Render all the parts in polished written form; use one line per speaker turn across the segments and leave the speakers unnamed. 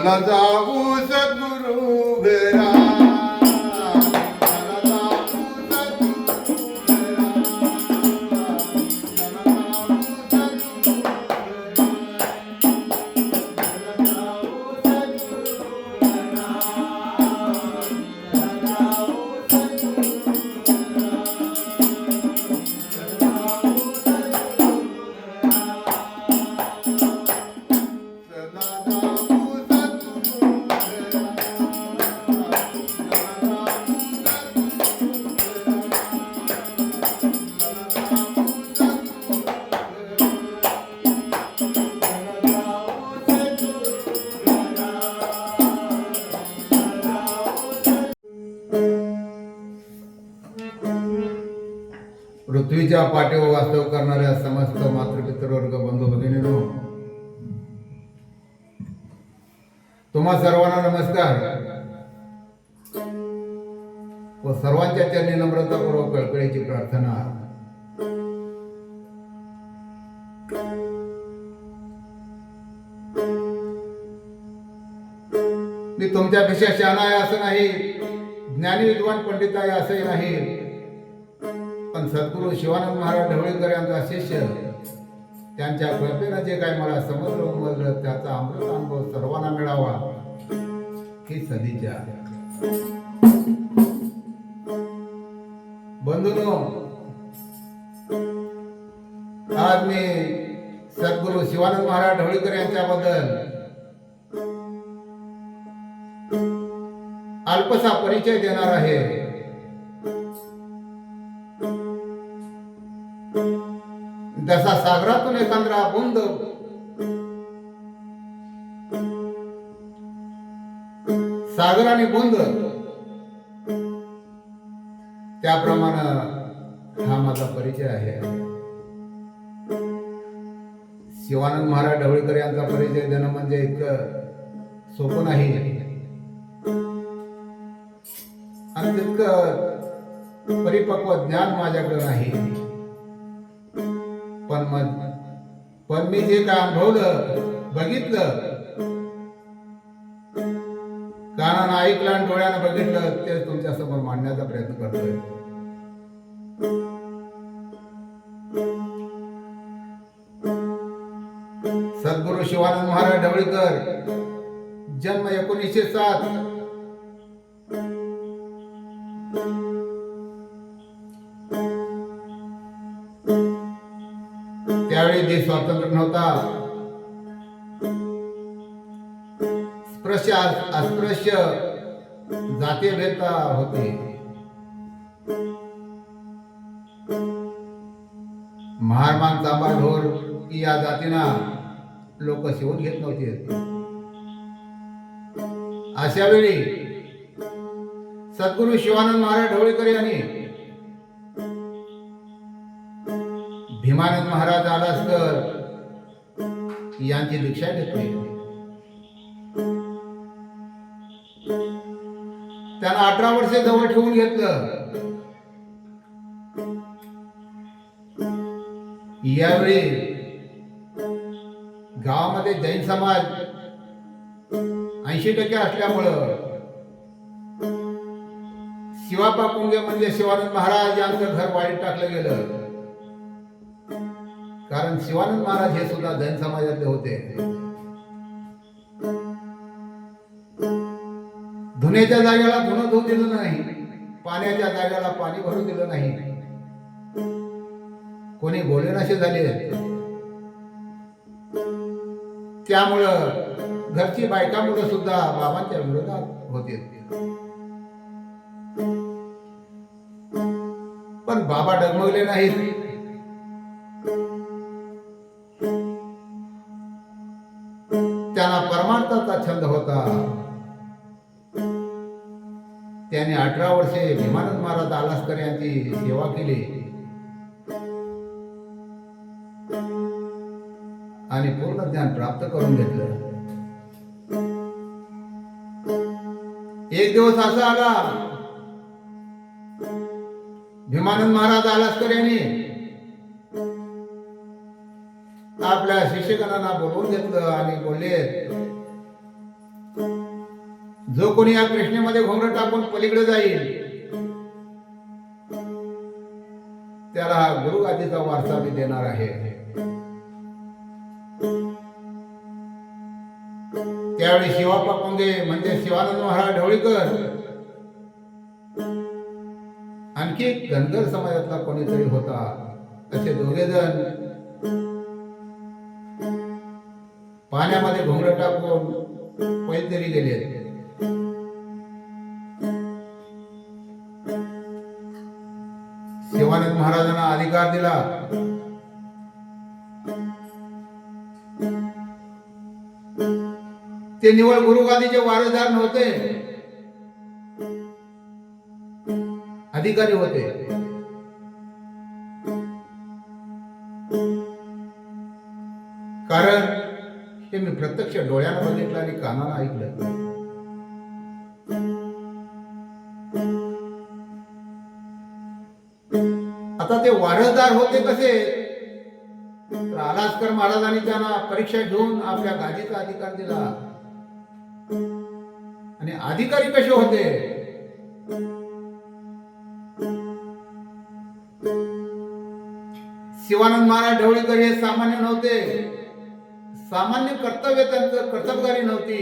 चला जाऊ सद्गुरु घरा पृथ्वीच्या पाठीवर वास्तव करणाऱ्या समस्त मातृपितृवर्ग बंधू भगिनींनो, तुम्हा सर्वांना नमस्कार व सर्वांच्या चरणी नम्रतापूर्वक कळकळीची प्रार्थना. मी तुमच्यापेक्षा शहाणा आहे असं नाही, ज्ञानी विद्वान पंडित आहे असंही नाही, पण सद्गुरू शिवानंद महाराज ढवळीकर यांचा शिष्य, त्यांच्या कृपेनं जे काही मला समजलं उमजलं त्याचा अमृत अनुभव सर्वांना मिळावा ही सदिच्छा. बंधूंनो, आज मी सद्गुरू शिवानंद महाराज ढवळीकर यांच्याबद्दल अल्पसा परिचय देणार आहे. जसा सागरातून एखादा बुंद सागर आणि बुंद, त्याप्रमाणे हा माझा परिचय आहे. शिवानंद महाराज ढवळीकर यांचा परिचय देणं म्हणजे इतकं सोपं नाही आणि तितकं परिपक्व ज्ञान माझ्याकडे नाही. पण मी जे काय अनुभवलं, बघितलं, कानानं ऐकलं आणि डोळ्यानं बघितलं ते तुमच्या समोर मांडण्याचा प्रयत्न करतोय. सद्गुरू शिवानंद महाराज ढवळीकर, जन्म 1907, त्यावेळी देश स्वातंत्र्य नव्हता. स्पृश्य अस्पृश्य जातीय भेदता होते. महारमान तांबा ढोर या जातीना लोक शिवून घेत नव्हते. अशा वेळी सद्गुरू शिवानंद महाराज ढवळीकर यांनी भीमानंद महाराज आलासकर यांची दीक्षा घेतली. त्यांना 18 वर्षे जवळ ठेवून घेतलं. यावेळी गावामध्ये जैन समाज 80% असल्यामुळं शिवापा कुंगे म्हणजे शिवानंद महाराज यांचं घर वाळीत टाकलं गेलं. कारण शिवानंद महाराज हे सुद्धा जैन समाजातले होते. धुण्याच्या जागेला धुणं धुवून दिलं नाही, पाण्याच्या जागेला पाणी भरून दिलं नाही. कोणी बोलेनाशे झाले. त्यामुळं घरची बायकामुळे सुद्धा बाबांच्या विरोधात होते. पण बाबा डगमगले नाहीत. त्यांना परमार्थाचा छंद होता. त्याने 18 वर्षे भीमानंद महाराज आलासकर यांची सेवा केली आणि पूर्ण ज्ञान प्राप्त करून घेतलं. एक दिवस असा आला, भीमानंद महाराज आलासकर यांनी आपल्या शिष्यगणांना बोलवून घेतलं आणि बोलले, जो कोणी या कृष्णेमध्ये घोंगडं टाकून पलीकडे जाईल त्याला हा गुरु गादीचा वारसा मी देणार आहे. त्यावेळी शिवाप्पा पोंगे म्हणजे शिवानंद महाराज ढवळीकर आणखी धनगर समाजातला कोणीतरी होता. असे दोघे जण पाण्यामध्ये घोंगडं टाकून पैदरी गेले. शिवानंद महाराजांना अधिकार दिला. ते निवळ गुरुगादीचे वारसदार नव्हते, अधिकारी होते. कारण हे मी प्रत्यक्ष डोळ्यानं बघितलं आणि कानानं ऐकलं. आता ते वारसदार होते कसे तर आलासकर महाराजांनी त्यांना परीक्षा घेऊन आपल्या गादीचा अधिकार दिला. आणि अधिकारी कसे होते शिवानंद महाराज ढवळीकर हे सामान्य नव्हते. सामान्य कर्तव्य त्यांचं कर्तबगारी नव्हती.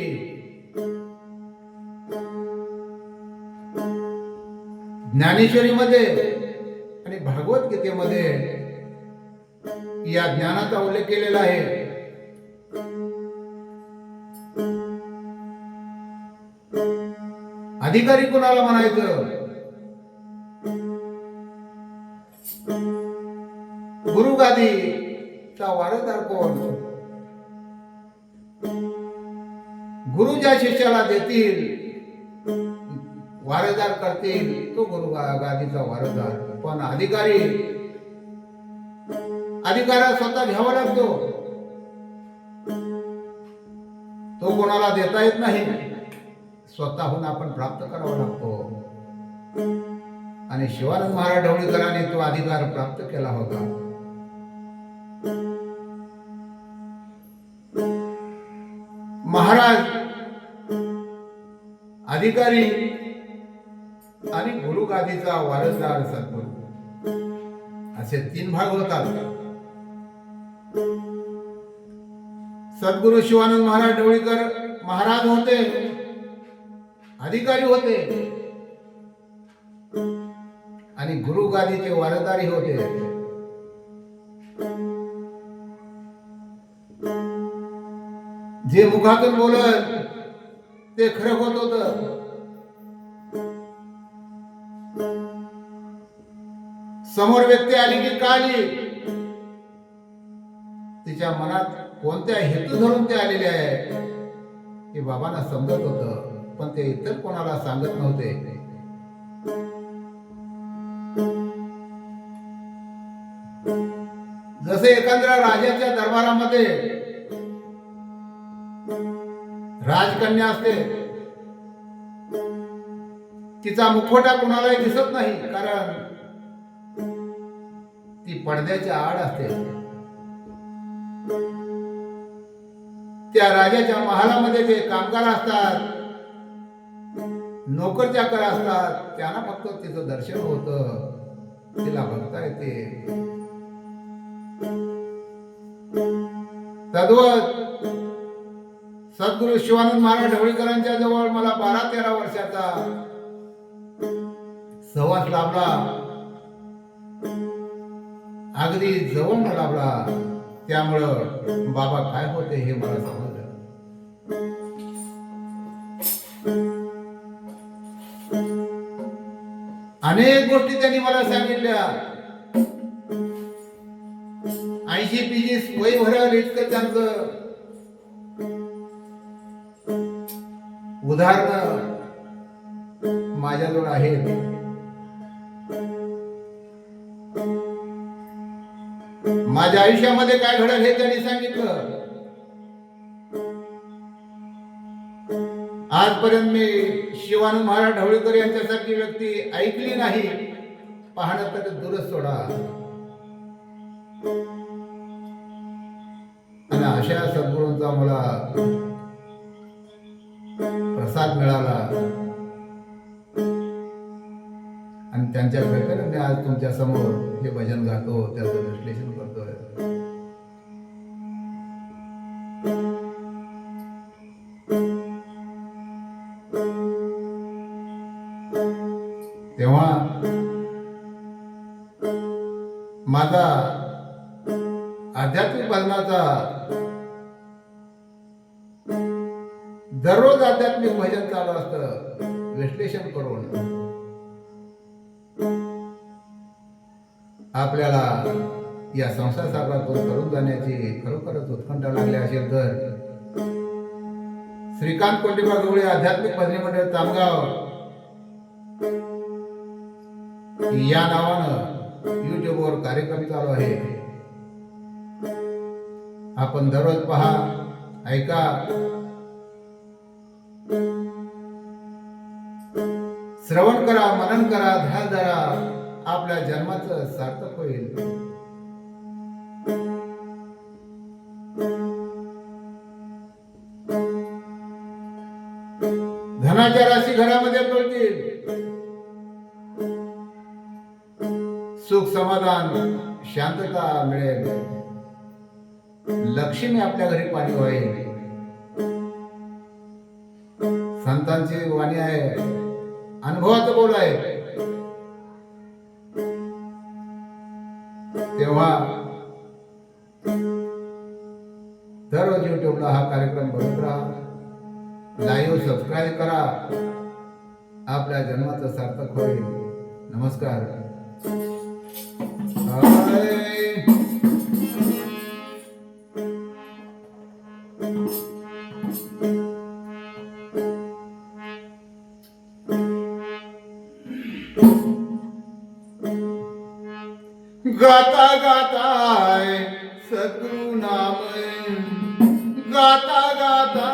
ज्ञानेश्वरीमध्ये आणि भागवत गीतेमध्ये या ज्ञानाचा उल्लेख केलेला आहे. अधिकारी कोणाला म्हणायचं? गुरु गादीचा वारसदार कोण? गुरु ज्या शिष्याला देतील वारसदार करतील तो गुरु गादीचा वारसदार. पण अधिकारा स्वतः घ्यावा लागतो. तो कोणाला देता येत नाही, स्वतःहून आपण प्राप्त करावा लागतो. आणि शिवानंद महाराज ढवळीकरांनी तो अधिकार प्राप्त केला होता. महाराज, अधिकारी आणि गुरु गादीचा वारसदार सद्गुरू असे 3 भाग होतात. सद्गुरू शिवानंद महाराज ढवळीकर महाराज होते, अधिकारी होते आणि गुरु गादीचे वारसदारी होते. जे मुखातून बोलत ते खरं होत होत. समोर व्यक्ती आली की काळी तिच्या मनात कोणत्या हेतू धरून ते आलेले आहे हे बाबांना समजत होत. पण ते इतर कोणाला सांगत नव्हते. जसे एखाद्या राजाच्या दरबारामध्ये राजकन्या असते, तिचा मुखवटा कुणालाही दिसत नाही कारण ती पडद्याच्या आड असते. त्या राजाच्या महालामध्ये जे कामगार असतात, नोकर चाकर असतात, त्यांना फक्त तिचं दर्शन होतं, तिला बघता येते. तद्वत सद्गुरू शिवानंद महाराज ढवळीकरांच्या जवळ मला 12-13 वर्षाचा सहवास लाभला. अगदी जवळ लाभला. त्यामुळं बाबा काय होते हे मला समजलं. अनेक गोष्टी त्यांनी मला सांगितल्या. 80 वय भरल इतकं त्यांचं उदाहरण माझ्याजवळ आहेत. माझ्या आयुष्यामध्ये काय घडलं हे त्यांनी सांगितलं. आजपर्यंत मी शिवानंद महाराज ढवळीकर यांच्यासारखी व्यक्ती ऐकली नाही. पाहणं तर दूरच सोडा. आणि अशा सद्गुरूंचा मला प्रसाद मिळाला आणि त्यांच्या कृपेने मी आज तुमच्या समोर हे भजन गातो, त्याचं विश्लेषण करतोय. तेव्हा माझा आध्यात्मिक भजनाचा दररोज आध्यात्मिक भजन चालू असतं विश्लेषण करून. आपल्याला या संसार सागरातून तरुण जाण्याची खरोखरच उत्कंठा लागली असेल तर श्रीकांत कोंडीबा गवळी आध्यात्मिक भजनी मंडळ तामगाव या नावानं युट्यूबवर कार्यक्रम चालू आहे. आपण दररोज पहा, ऐका. श्रवण करा, मनन करा, ध्यान धरा, आपल्या जन्माचं सार्थक होईल. धनाच्या राशी घरामध्ये पडतील, सुख समाधान शांतता मिळेल, लक्ष्मी आपल्या घरी पाणी होईल. संतांची वाणी आहे, अनुभवाचं बोल आहे. तेव्हा दररोज युट्यूबला हा कार्यक्रम बघत राहा, लाईव्ह सबस्क्राईब करा, आपल्या जन्माचं सार्थक होईल. नमस्कार. गाता गाता सद्गुरु नाम, गाता गाता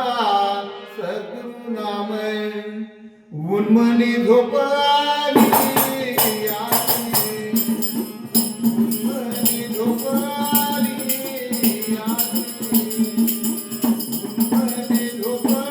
सद्गुरु नाम, उन्मनी झोप आली, उन्मनी झोप आली, उन्मनी झोप आली.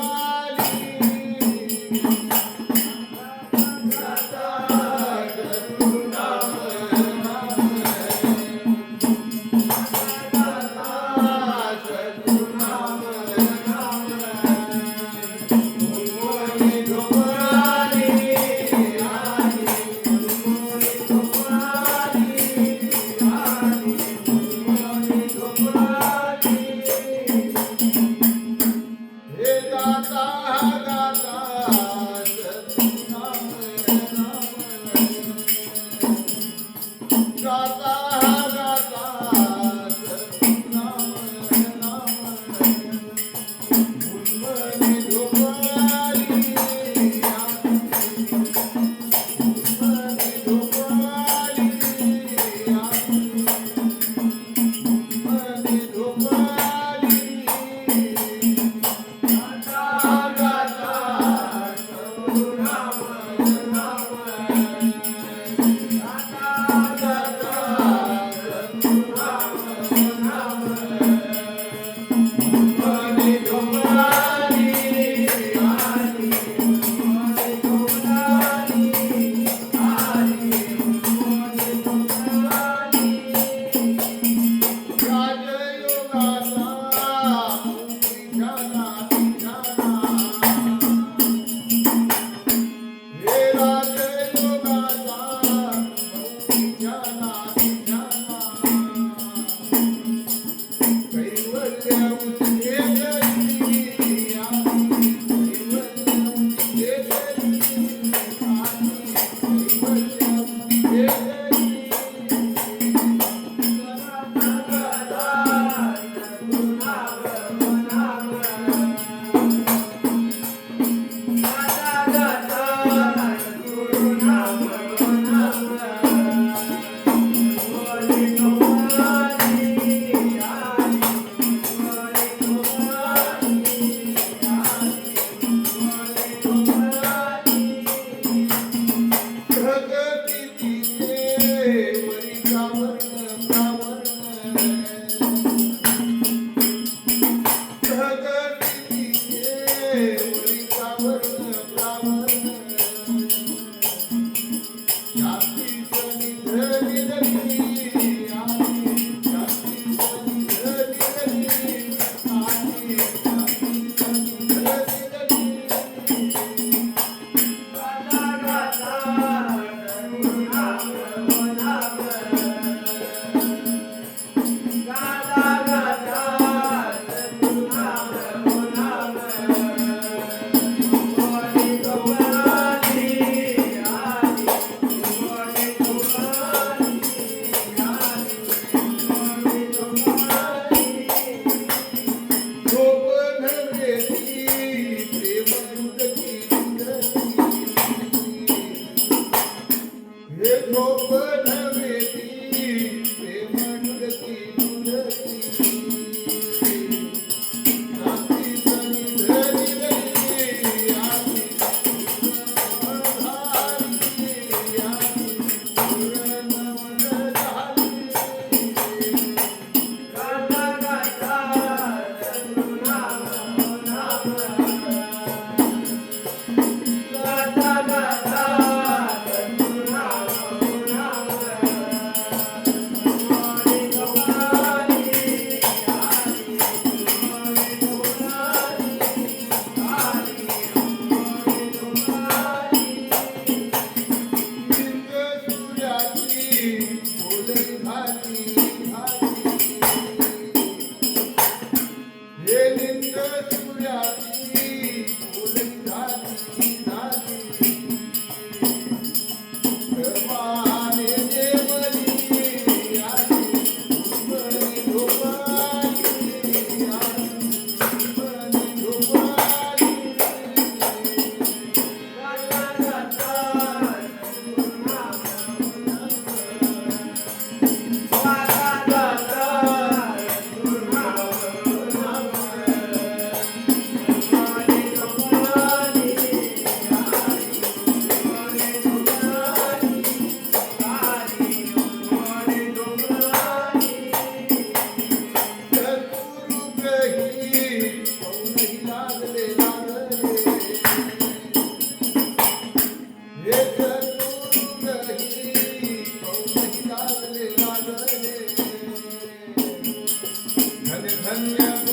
धन्य